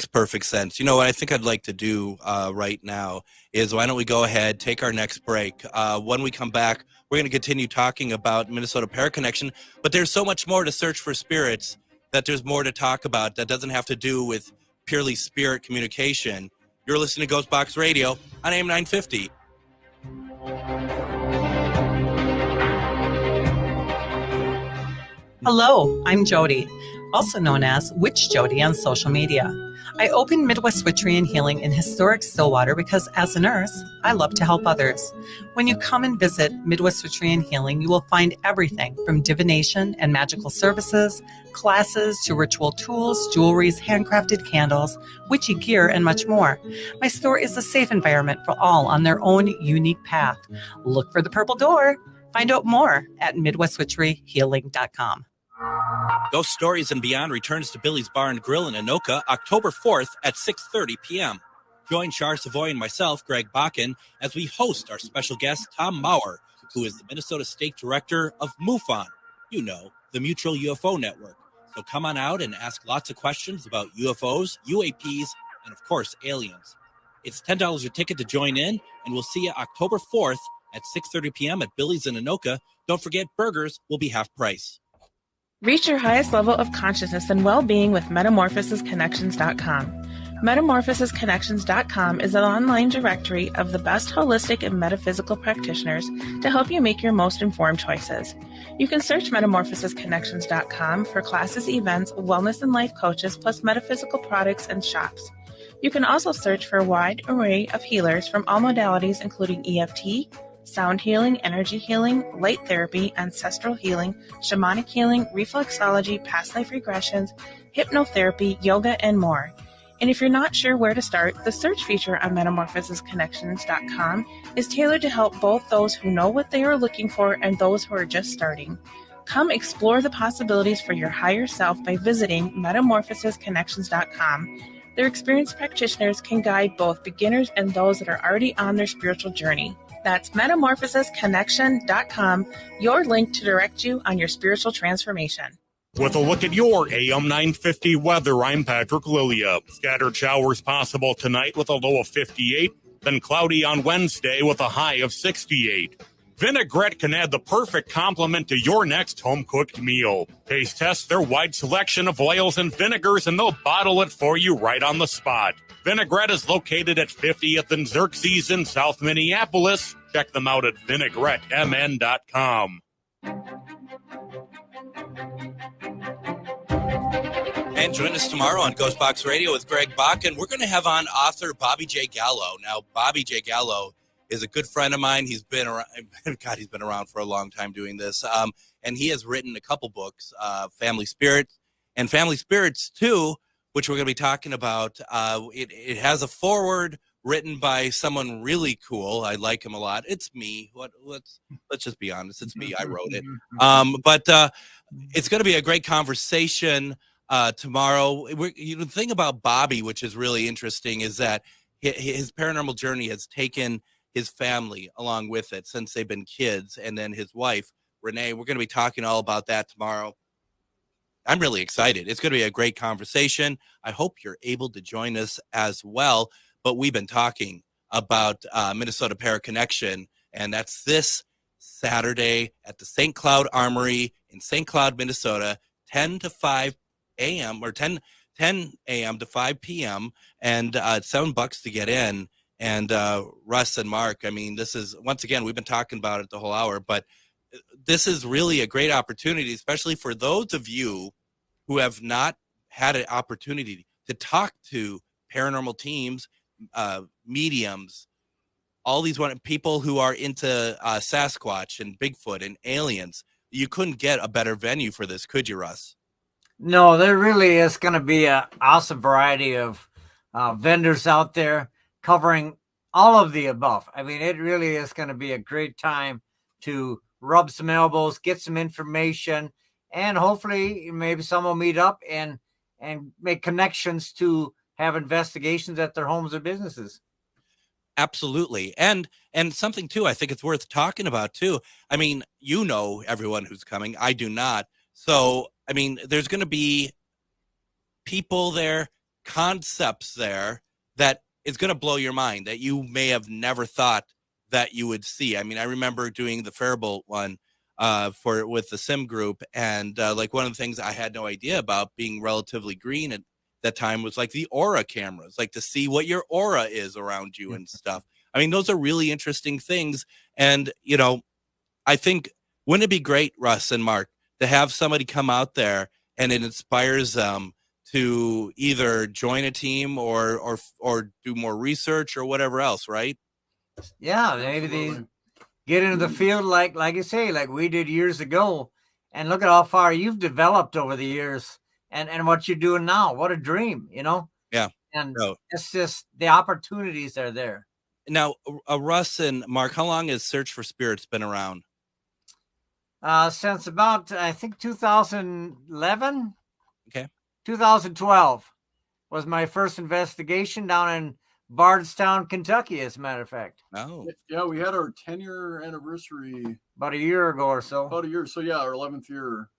perfect sense. What I think I'd like to do right now is, why don't we go ahead, take our next break. When we come back, we're going to continue talking about Minnesota Paraconnection, but there's so much more to Search for Spirits that there's more to talk about that doesn't have to do with purely spirit communication. You're listening to Ghostbox Radio on AM 950. Hello, I'm Jody, also known as Witch Jody on social media. I opened Midwest Witchery and Healing in historic Stillwater because, as a nurse, I love to help others. When you come and visit Midwest Witchery and Healing, you will find everything from divination and magical services, classes to ritual tools, jewelries, handcrafted candles, witchy gear, and much more. My store is a safe environment for all on their own unique path. Look for the purple door. Find out more at MidwestWitcheryHealing.com. Ghost Stories and Beyond returns to Billy's Bar and Grill in Anoka October 4th at 6:30 p.m. Join Char Savoy and myself, Greg Bakken, as we host our special guest, Tom Maurer, who is the Minnesota State Director of MUFON, the Mutual UFO Network. So come on out and ask lots of questions about UFOs, UAPs, and of course, aliens. It's $10 a ticket to join in, and we'll see you October 4th at 6:30 p.m. at Billy's in Anoka. Don't forget, burgers will be half price. Reach your highest level of consciousness and well-being with MetamorphosisConnections.com. MetamorphosisConnections.com is an online directory of the best holistic and metaphysical practitioners to help you make your most informed choices. You can search MetamorphosisConnections.com for classes, events, wellness and life coaches, plus metaphysical products and shops. You can also search for a wide array of healers from all modalities, including EFT, sound healing, energy healing, light therapy, ancestral healing, shamanic healing, reflexology, past life regressions, hypnotherapy, yoga, and more. And if you're not sure where to start, the search feature on MetamorphosisConnections.com is tailored to help both those who know what they are looking for and those who are just starting. Come explore the possibilities for your higher self by visiting MetamorphosisConnections.com. Their experienced practitioners can guide both beginners and those that are already on their spiritual journey. That's MetamorphosisConnection.com, your link to direct you on your spiritual transformation. With a look at your AM 950 weather, I'm Patrick Lilia. Scattered showers possible tonight with a low of 58, then cloudy on Wednesday with a high of 68. Vinaigrette can add the perfect complement to your next home-cooked meal. Taste test their wide selection of oils and vinegars, and they'll bottle it for you right on the spot. Vinaigrette is located at 50th and Xerxes in South Minneapolis. Check them out at vinaigrettemn.com. And join us tomorrow on Ghostbox Radio with Greg Bach, and we're going to have on author Bobby J. Gallo. Now, Bobby J. Gallo is a good friend of mine. He's been around, God, he's been around for a long time doing this. And he has written a couple books, Family Spirits and Family Spirits 2, which we're going to be talking about. It has a foreword written by someone really cool. I like him a lot. It's me. Let's just be honest. It's me. I wrote it. But it's going to be a great conversation tomorrow. The thing about Bobby, which is really interesting, is that his paranormal journey has taken his family along with it since they've been kids, and then his wife, Renee. We're going to be talking all about that tomorrow. I'm really excited. It's going to be a great conversation. I hope you're able to join us as well. But we've been talking about Minnesota Paraconnection, and that's this Saturday at the St. Cloud Armory in St. Cloud, Minnesota, 10 to 5 a.m. or 10 a.m. to 5 p.m. and it's $7 to get in. And Russ and Mark, I mean, this is, once again, we've been talking about it the whole hour, but this is really a great opportunity, especially for those of you who have not had an opportunity to talk to paranormal teams, mediums, all these people who are into Sasquatch and Bigfoot and aliens. You couldn't get a better venue for this, could you, Russ? No, there really is going to be an awesome variety of vendors out there covering all of the above. I mean, it really is going to be a great time to rub some elbows, get some information, and hopefully maybe some will meet up and make connections to have investigations at their homes or businesses. Absolutely. And something too, I think it's worth talking about too. I mean, you know everyone who's coming. I do not. So, I mean, there's going to be people there, concepts there that is going to blow your mind that you may have never thought that you would see. I mean, I remember doing the Faribault one with the Sim group, and like one of the things I had no idea about, being relatively green at that time, was like the aura cameras, like to see what your aura is around you and stuff. I mean, those are really interesting things. And, you know, I think, wouldn't it be great, Russ and Mark, to have somebody come out there and it inspires them to either join a team or do more research or whatever else, right? Yeah, maybe they get into the field like you say, like we did years ago, and look at how far you've developed over the years and what you're doing now. What a dream, you know? Yeah. And it's just the opportunities are there. Now, Russ and Mark, how long has Search for Spirits been around? Since about, I think, 2011. Okay. 2012 was my first investigation down in Bardstown, Kentucky, as a matter of fact. Oh. Yeah, we had our 10-year anniversary about a year ago or so. About a year. So, yeah, our 11th year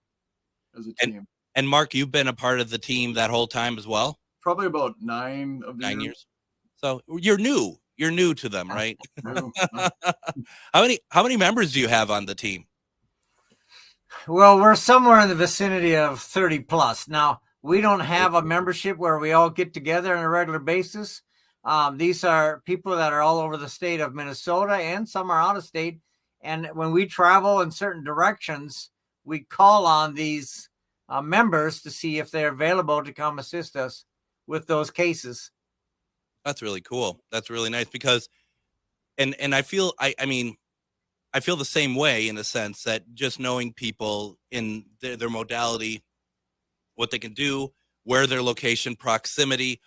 as a team. And Mark, you've been a part of the team that whole time as well? Probably about 9 years. So you're new. You're new to them, right? How many members do you have on the team? Well, we're somewhere in the vicinity of 30 plus. Now, we don't have a membership where we all get together on a regular basis. These are people that are all over the state of Minnesota, and some are out of state. And when we travel in certain directions, we call on these members to see if they're available to come assist us with those cases. That's really cool. That's really nice because, and I feel, I mean, I feel the same way in the sense that just knowing people in their modality, what they can do, where their location, proximity,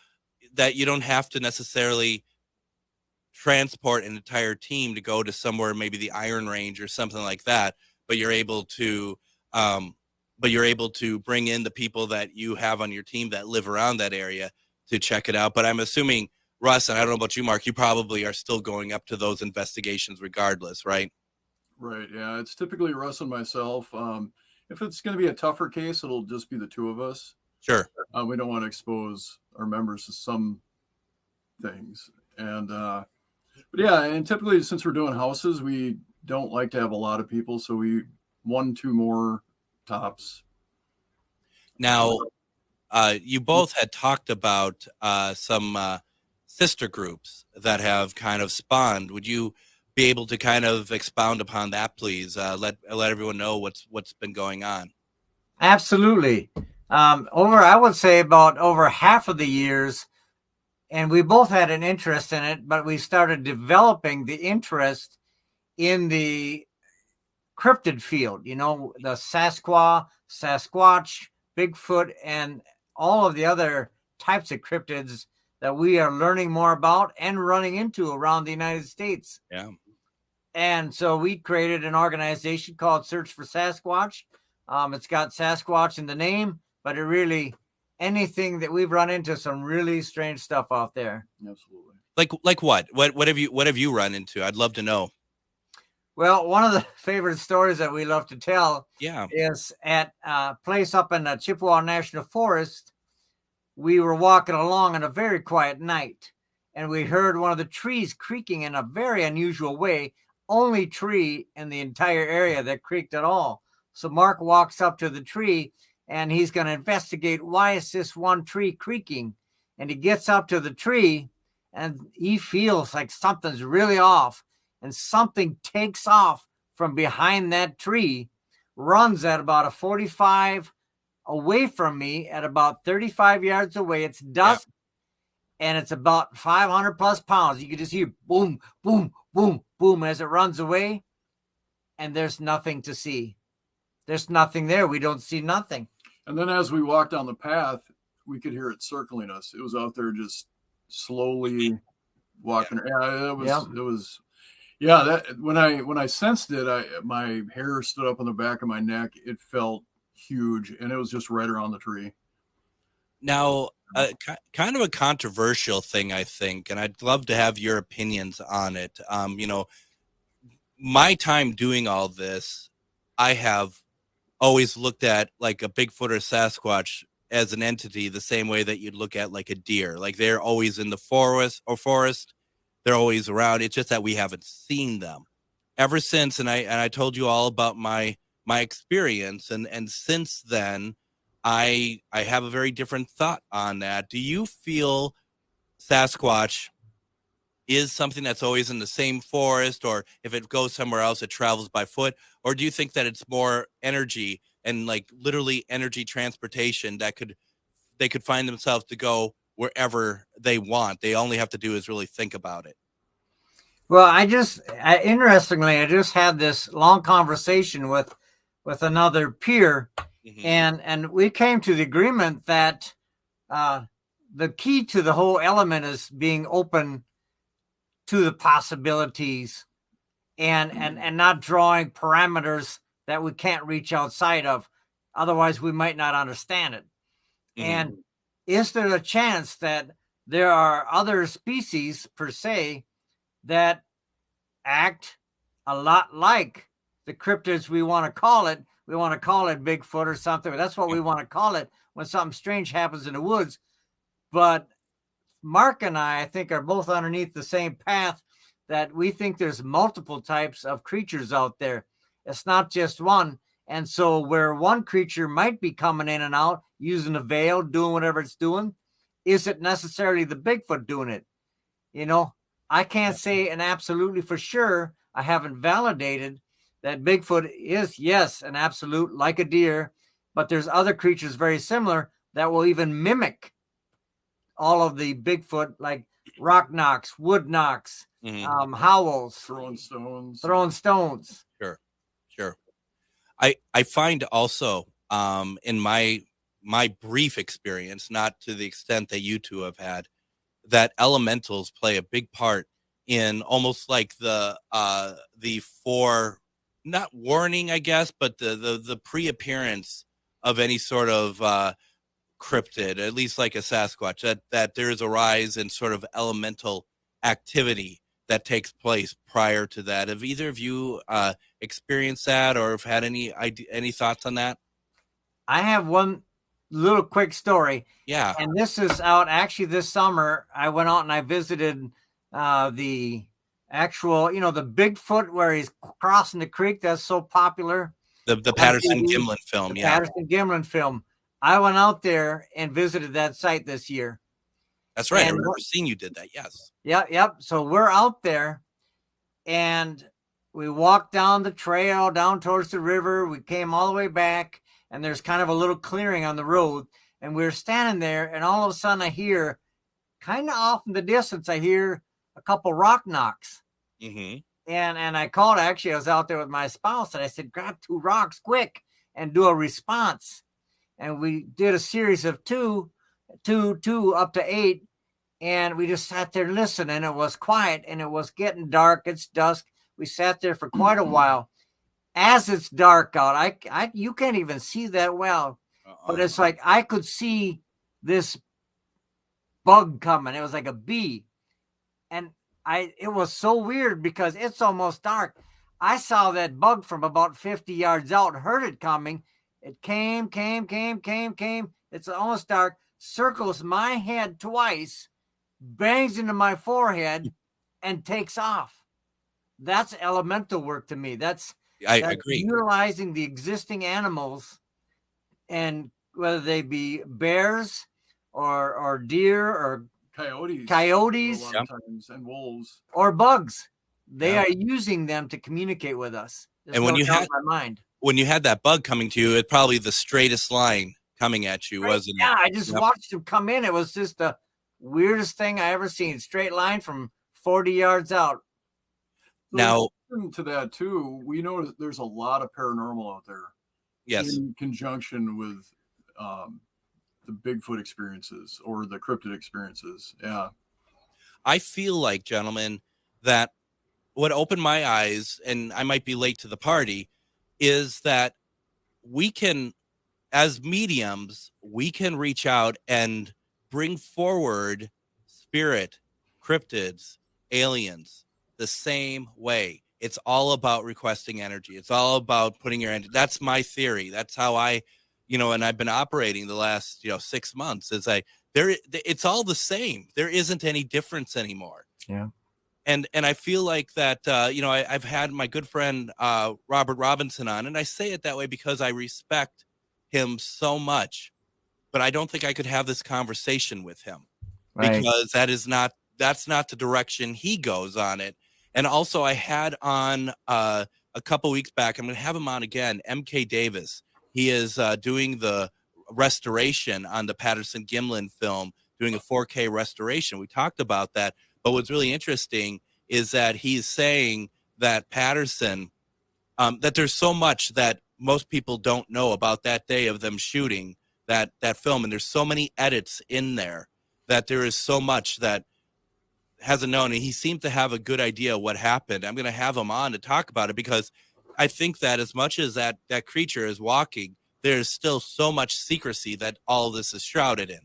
that you don't have to necessarily transport an entire team to go to somewhere, maybe the Iron Range or something like that, but you're able to bring in the people that you have on your team that live around that area to check it out. But I'm assuming, Russ, and I don't know about you, Mark, you probably are still going up to those investigations regardless, right? Right. Yeah. It's typically Russ and myself. If it's going to be a tougher case, it'll just be the two of us. Sure. We don't want to expose our members to some things. And, but yeah, and typically since we're doing houses, we don't like to have a lot of people. So 1-2 more tops. Now, you both had talked about some sister groups that have kind of spawned. Would you be able to kind of expound upon that, please? Let everyone know what's been going on. Absolutely. I would say about over half of the years, and we both had an interest in it, but we started developing the interest in the cryptid field, the Sasquatch, Bigfoot, and all of the other types of cryptids that we are learning more about and running into around the United States. Yeah. And so we created an organization called Search for Sasquatch. It's got Sasquatch in the name, but anything that we've run into, some really strange stuff out there. Absolutely. Like what? What have you run into? I'd love to know. Well, one of the favorite stories that we love to tell is at a place up in the Chippewa National Forest. We were walking along on a very quiet night, and we heard one of the trees creaking in a very unusual way. Only tree in the entire area that creaked at all. So Mark walks up to the tree, and he's going to investigate, why is this one tree creaking? And he gets up to the tree, and he feels like something's really off. And something takes off from behind that tree, runs at about a 45 away from me, at about 35 yards away. It's dusk, and it's about 500 plus pounds. You can just hear boom, boom, boom, boom as it runs away, and there's nothing to see. There's nothing there. We don't see nothing. And then as we walked down the path, we could hear it circling us. It was out there just slowly walking. Yeah, it was. Yeah, that when I sensed it, my hair stood up on the back of my neck. It felt huge, and it was just right around the tree. Now, kind of a controversial thing, I think, and I'd love to have your opinions on it. My time doing all this, I have always looked at like a Bigfoot or Sasquatch as an entity the same way that you'd look at like a deer. Like they're always in the forest. They're always around. It's just that we haven't seen them ever since. And I told you all about my experience. And since then, I have a very different thought on that. Do you feel Sasquatch is something that's always in the same forest, or if it goes somewhere else, it travels by foot? Or do you think that it's more energy and like literally energy transportation that they could find themselves to go wherever they want? They only have to do is really think about it. Well, interestingly, I just had this long conversation with another peer, and we came to the agreement that the key to the whole element is being open to the possibilities and not drawing parameters that we can't reach outside of. Otherwise, we might not understand it. And is there a chance that there are other species per se that act a lot like the cryptids we want to call it? We want to call it Bigfoot or something. That's what we want to call it when something strange happens in the woods. But Mark and I think, are both underneath the same path, that we think there's multiple types of creatures out there. It's not just one. And so where one creature might be coming in and out, using a veil, doing whatever it's doing, is it necessarily the Bigfoot doing it? I can't say an absolutely for sure. I haven't validated that Bigfoot is, yes, an absolute like a deer, but there's other creatures very similar that will even mimic all of the Bigfoot, like rock knocks, wood knocks, howls, throwing stones. Sure. I find also in my brief experience, not to the extent that you two have had, that elementals play a big part in almost like the not warning, I guess, but the pre-appearance of any sort of cryptid, at least like a Sasquatch, that there is a rise in sort of elemental activity that takes place prior to that. Have either of you experienced that, or have had any thoughts on that? I have one little quick story. Yeah. And this is out actually this summer. I went out and I visited the actual, the Bigfoot where he's crossing the creek. That's so popular. The Patterson-Gimlin film. The Patterson-Gimlin film. I went out there and visited that site this year. That's right. I remember seeing you did that. Yes. Yep. So we're out there and we walked down the trail down towards the river. We came all the way back and there's kind of a little clearing on the road, and we're standing there, and all of a sudden I hear, kind of off in the distance, I hear a couple rock knocks. Mm-hmm. And I called, actually, I was out there with my spouse, and I said, grab 2 rocks quick and do a response. And we did a series of two up to 8. And we just sat there listening. It was quiet, and it was getting dark. It's dusk. We sat there for quite a while. As it's dark out, you can't even see that well. But it's like I could see this bug coming. It was like a bee. And it was so weird because it's almost dark. I saw that bug from about 50 yards out, heard it coming. It came. It's almost dark, circles my head twice, bangs into my forehead, and takes off. That's elemental work to me. That's agree. Utilizing the existing animals, and whether they be bears or deer or coyotes a lot of times, and wolves or bugs. They are using them to communicate with us. There's and when you had that bug coming to you, it's probably the straightest line coming at you, wasn't it? Yeah, I just watched him come in. It was just the weirdest thing I ever seen. Straight line from 40 yards out. Now, to that too, we know there's a lot of paranormal out there. Yes. In conjunction with the Bigfoot experiences or the cryptid experiences. Yeah. I feel like, gentlemen, that what opened my eyes, and I might be late to the party, is that we can, as mediums, we can reach out and bring forward spirit, cryptids, aliens the same way. It's all about requesting energy. It's all about putting your energy. That's my theory. That's how I, and I've been operating the last, 6 months. It's all the same. There isn't any difference anymore. Yeah. And I feel like that, I've had my good friend, Robert Robinson on, and I say it that way because I respect him so much, but I don't think I could have this conversation with him because that's not the direction he goes on it. And also I had on a couple weeks back, I'm going to have him on again, MK Davis. He is doing the restoration on the Patterson Gimlin film, doing a 4K restoration. We talked about that. But what's really interesting is that he's saying that Patterson, that there's so much that most people don't know about that day of them shooting that film. And there's so many edits in there that there is so much that hasn't known. And he seemed to have a good idea what happened. I'm going to have him on to talk about it because I think that as much as that creature is walking, there's still so much secrecy that all this is shrouded in.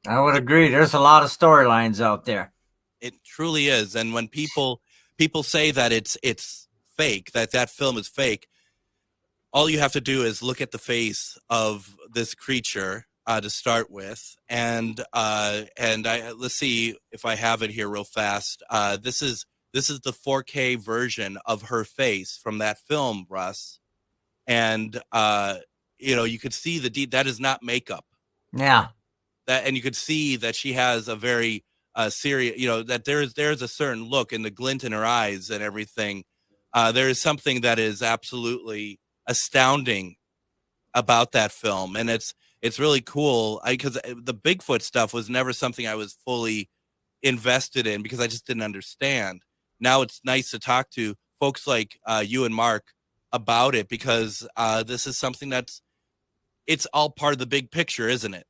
I would agree. There's a lot of storylines out there. It truly is. And when people say that it's fake, that film is fake, all you have to do is look at the face of this creature to start with. And let's see if I have it here real fast. This is the 4K version of her face from that film, Russ. And you could see that is not makeup. Yeah. And you could see that she has a very serious, that there's a certain look in the glint in her eyes and everything. There is something that is absolutely astounding about that film, and it's really cool because the Bigfoot stuff was never something I was fully invested in because I just didn't understand. Now it's nice to talk to folks like you and Mark about it because this is something it's all part of the big picture, isn't it?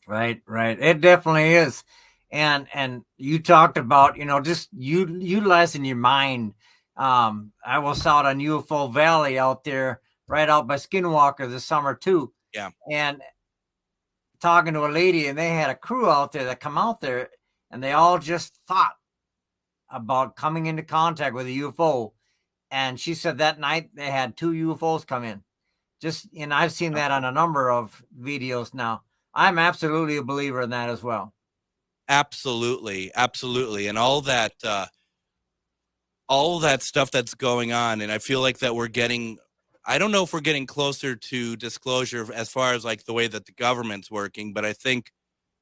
Right. It definitely is. And you talked about, just utilizing your mind. I was out on UFO Valley out there, right out by Skinwalker this summer too. Yeah. And talking to a lady, and they had a crew out there that come out there, and they all just thought about coming into contact with a UFO. And she said that night they had 2 UFOs come in. And I've seen that on a number of videos now. I'm absolutely a believer in that as well. Absolutely. And all that stuff that's going on. And I feel like that I don't know if we're getting closer to disclosure as far as like the way that the government's working, but I think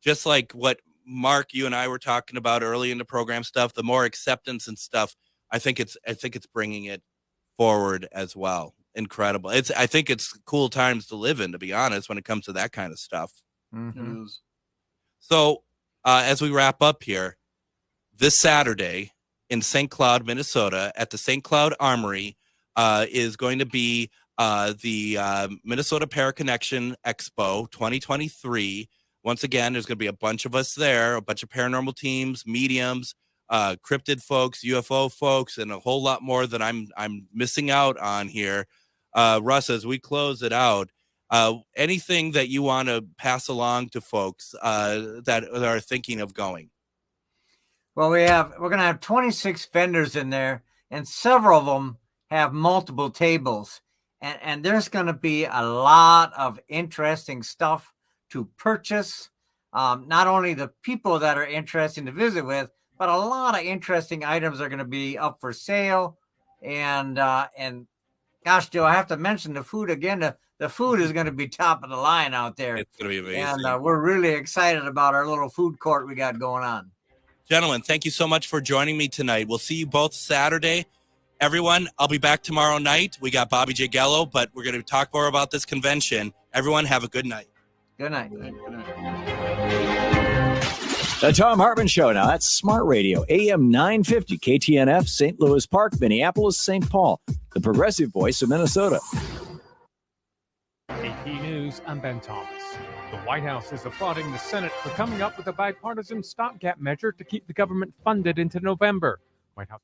just like what Mark, you and I were talking about early in the program stuff, the more acceptance and stuff, I think it's bringing it forward as well. incredible. I think it's cool times to live in, to be honest, when it comes to that kind of stuff. It is. So as we wrap up here, this Saturday in St. Cloud, Minnesota, at the St. Cloud Armory is going to be the Minnesota Paraconnection Expo 2023. Once again, there's going to be a bunch of us there, a bunch of paranormal teams, mediums, cryptid folks, UFO folks, and a whole lot more that I'm missing out on here. Russ, as we close it out, anything that you want to pass along to folks that are thinking of going? Well, we're going to have 26 vendors in there, and several of them have multiple tables. And there's going to be a lot of interesting stuff to purchase. Not only the people that are interesting to visit with, but a lot of interesting items are going to be up for sale. And gosh, Joe, I have to mention the food again. The food is going to be top of the line out there. It's going to be amazing. And we're really excited about our little food court we got going on. Gentlemen, thank you so much for joining me tonight. We'll see you both Saturday. Everyone, I'll be back tomorrow night. We got Bobby J. Gallo, but we're going to talk more about this convention. Everyone, have a good night. Good night. Good night. The Tom Hartman Show. Now, that's Smart Radio, AM 950, KTNF, St. Louis Park, Minneapolis, St. Paul, the progressive voice of Minnesota. AP News, I'm Ben Thomas. The White House is applauding the Senate for coming up with a bipartisan stopgap measure to keep the government funded into November. White House.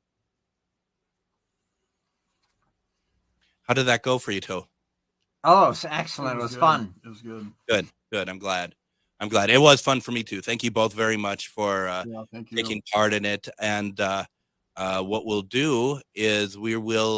How did that go for you, Toe? Oh, it was excellent. It was fun. It was good. Good. I'm glad. It was fun for me, too. Thank you both very much for Thank you. taking part in it. And what we'll do is we will